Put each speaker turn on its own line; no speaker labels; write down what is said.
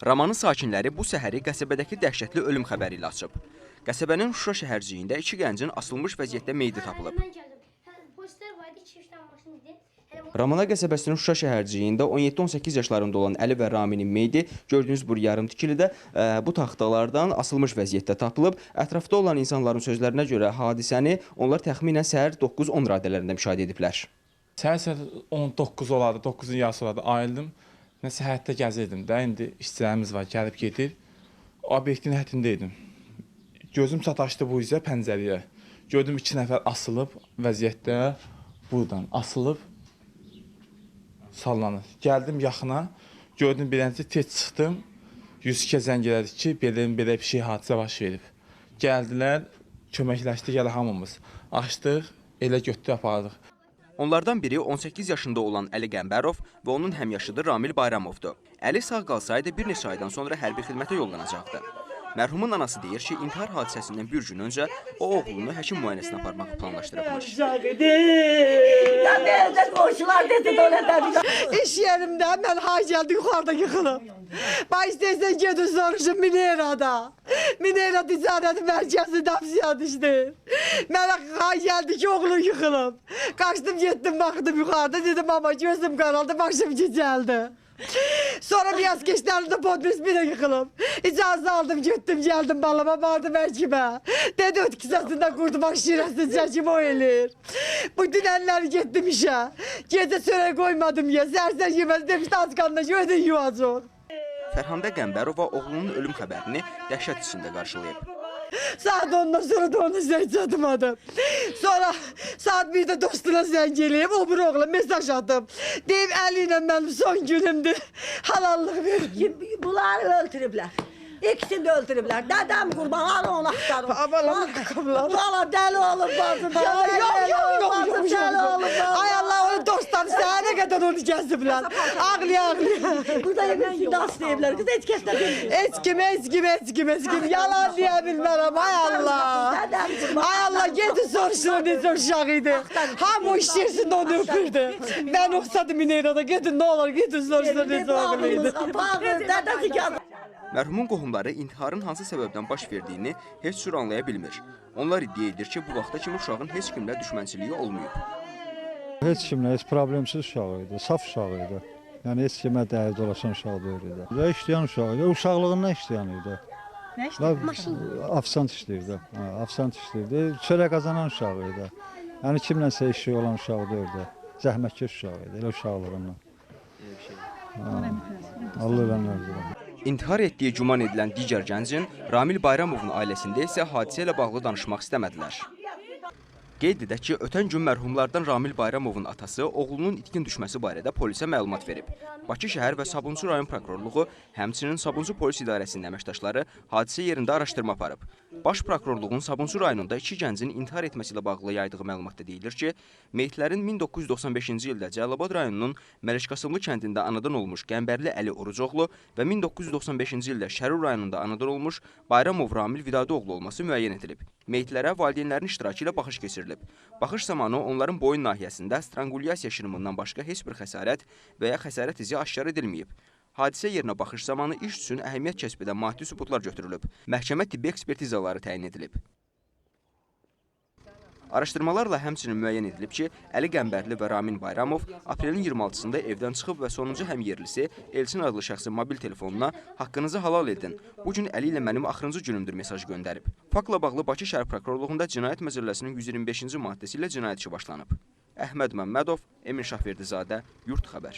Ramanın sakinləri bu səhəri qəsəbədəki dəhşətli ölüm xəbəri ilə açıb. Qəsəbənin Şuşa şəhərciyində 2 gəncin asılmış vəziyyətdə meyidi tapılıb. Ramana qəsəbəsinin Şuşa şəhərciyində 17-18 yaşlarında olan Əli və Raminin meyidi gördüyünüz bu yarım tikilidə bu taxtalardan asılmış vəziyyətdə tapılıb. Ətrafda olan insanların sözlərinə görə hadisəni onlar təxminən səhər 9-10 radələrində müşahidə ediblər.
Səhər 19 olardı, 9-un yarısı olardı, ayıldım. Nəsə həyətdə gəzirdim də, indi işçilərimiz var, gəlib gedir. Obyektin həyətindəydim. Gözüm sataşdı bu üzə pəncəriyə. Gördüm 2 nəfər asılıb vəziyyətdə, buradan asılıb, sallanır. Gəldim yaxına, gördüm birənci tez çıxdım. 102-yə zəng elədik ki, belə bir şey hadisə baş verib. Gəldilər, köməkləşdik, gələ hamımız. Açdıq, elə götdü apardıq.
Onlardan biri 18 yaşında olan Əli Qəmbərov və onun həmyaşıdı Ramil Bayramovdur. Əli sağ qalsaydı bir neçə aydan sonra hərbi xidmətə yollanacaqdı. Mərhumun anası deyir ki, intihar hadisəsindən bir gün öncə o oğlunu həkim müayinəsinə aparmağı planlaşdırıbmış.
İş yerimdə mən gəldi yuxarıda yıxılıb. Baş deyirsən gedin soruşun Minerada. Minera ticarəti mərkəzində hapsiyə düşdü. Mənə gəldi ki, oğlum yıxılıb. Qaçdım, getdim, baxdım yuxarıda. Dedim, ama gözüm qaraldı, başım gicəldi. Sonra biraz keçlərində podres bir yıxılıb. İcazə aldım, getdim, gəldim balama, vardım həkimə. Dedi, öt kisəsində qurdumaq şirəsini çəkim o eləyir. Bu dünənləri getdim işə. Gecə çörək qoymadım ya, səhər yeməz demişdi, az qanına ki, ödün yuvacaq.
Fərhanda Qəmbərova oğlunun ölüm xəbərini dəhşət içində qarşılayıb.
Saat 10'dan sonra da onu zəng çatmadım. Sonra saat 1'də dostuna zəng eləyib, o bir oğla mesaj atıb. Deyib, Əli ilə mənim son günümdür, halallıq verir.
Bunları öldürüblər. İkisini de öldürüblər. Dədəm qurban, hala onu axtarım. Valla dəli olub bacım.
Yok. Ay Allah, onu dostlar səhərə qədər onu gəziblər. Ağlaya.
Burada yemin das deyiblər. Kız heç kəs də bilmir.
Heç kim. Yalan deyə bilmərəm, ay Allah. Ay Allah, gedin soruşun necə uşaq idi. Hamı o iş yerisində onu öpürdü. Mən olsadım Minerada, gedin ne olur, gedin soruşun necə oğlu idi.
Dədəsi gəldi.
Mərhumun qohumları intiharın hansı səbəbdən baş verdiyini heç cür anlaya bilmir. Onlar iddia edir ki, bu vaxta kimi uşağın heç kimlə düşmənçiliyi olmayıb.
Heç kimlə, heç problemsiz uşaq idi, saf uşaq idi. Yəni heç kimə dəyər dolaşan uşaq deyil idi. Və işləyən uşaq idi, uşaqlığından işləyən idi.
Nə işləyən? Maşın.
Afisant işləyirdi, afisant işləyirdi, çörək qazanan uşaq idi. Yəni kimləsə işi olan uşaq deyildi, zəhmətkeş uşaq idi, elə uşaqlığından. Allah eləmir.
İntihar etdiyi güman edilən digər gəncin Ramil Bayramovun ailəsində isə hadisə ilə bağlı danışmaq istəmədilər. Qeyd edək ki, ötən gün mərhumlardan Ramil Bayramovun atası oğlunun itkin düşməsi barədə polisə məlumat verib. Bakı şəhər və Sabunçu rayon prokurorluğu, həmçinin Sabunçu polis idarəsinin əməkdaşları hadisə yerində araşdırma aparıb. Baş prokurorluğun Sabunçu rayonunda 2 gəncin intihar etməsi ilə bağlı yaydığı məlumatda deyilir ki, meyitlərin 1995-ci ildə Cəlilabad rayonunun Mələkqasımlı kəndində anadan olmuş Qəmbərli Əli Orucoğlu və 1995-ci ildə Şərur rayonunda anadan olmuş Bayramov Ramil Vidadoğlu olması müəyyən edilib. Meyitlərə valideynlərin iştirakı ilə baxış keçirilib. Baxış zamanı onların boyun nahiyəsində strangulyasiya şırımından başqa heç bir xəsarət və ya xəsarət izi aşkar edilməyib. Hadisə yerinə baxış zamanı iş üçün əhəmiyyət kəsb edən maddi sübutlar götürülüb. Məhkəmə tibbi ekspertizaları təyin edilib. Araşdırmalarla həmçinin müəyyən edilib ki, Əli Qəmbərli və Ramin Bayramov aprelin 26-sında evdən çıxıb və sonuncu həmyerlisi Elçin adlı şəxsin mobil telefonuna haqqınızı halal edin. Bu gün Əli ilə mənim axırıncı günümdür mesaj göndərib. Faktla bağlı Bakı şəhər prokurorluğunda Cinayət Məcəlləsinin 125-ci maddəsi ilə cinayət işi başlanıb. Əhməd Məmmədov, Emin Şahverdizadə, Yurt Xəbər.